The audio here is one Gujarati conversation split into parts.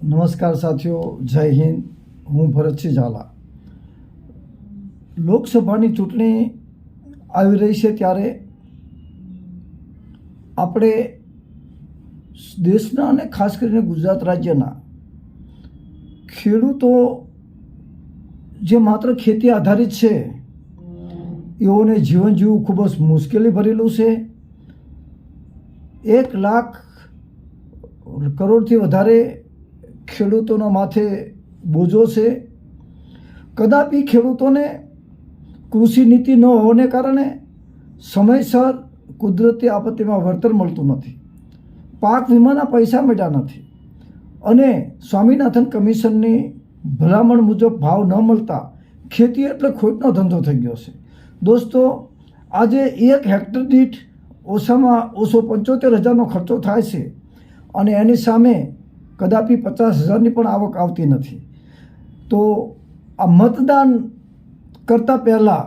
નમસ્કાર સાથીઓ, જય હિન્દ. હું ભરતસિંહ ઝાલા. લોકસભાની ચૂંટણી આવી રહી છે ત્યારે આપણે દેશના અને ખાસ કરીને ગુજરાત રાજ્યના ખેડૂતો જે માત્ર ખેતી આધારિત છે એઓને જીવન જીવવું ખૂબ જ મુશ્કેલી ભરેલું છે. 1 લાખ કરોડથી વધારે ખેડૂતોના માથે બોજો છે. કદાપી ખેડૂતોને કૃષિ નીતિ ન હોવાને કારણે સમયસર કુદરતી આપત્તિમાં વળતર મળતું નથી, પાક વીમાના પૈસા મળ્યા નથી અને સ્વામિનાથન કમિશનની ભલામણ મુજબ ભાવ ન મળતા ખેતી એટલે ખોટનો ધંધો થઈ ગયો છે. દોસ્તો, આજે 1 હેક્ટર દીઠ ઓછામાં ઓછો 75,000નો ખર્ચો થાય છે અને એની સામે કદાપી 50,000ની પણ આવક આવતી નથી. તો આ મતદાન કરતાં પહેલાં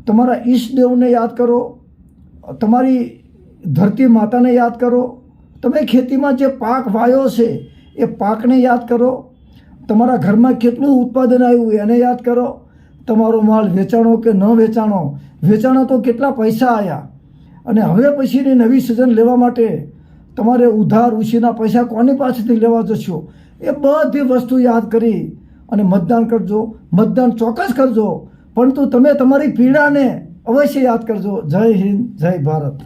તમારા ઈષ્ટદેવને યાદ કરો, તમારી ધરતી માતાને યાદ કરો, તમે ખેતીમાં જે પાક વાવ્યો છે એ પાકને યાદ કરો, તમારા ઘરમાં કેટલું ઉત્પાદન આવ્યું એને યાદ કરો, તમારો માલ વેચાણો કે ન વેચાણો તો કેટલા પૈસા આવ્યા, અને હવે પછીની નવી સિઝન લેવા માટે તમારે ઉધાર ઉછીના પૈસા કોની પાસેથી લેવા જશો, એ બધી વસ્તુ યાદ કરી અને મતદાન કરજો. મતદાન ચોક્કસ કરજો, પરંતુ તમે તમારી પીડાને અવશ્ય યાદ કરજો. જય હિન્દ, જય ભારત.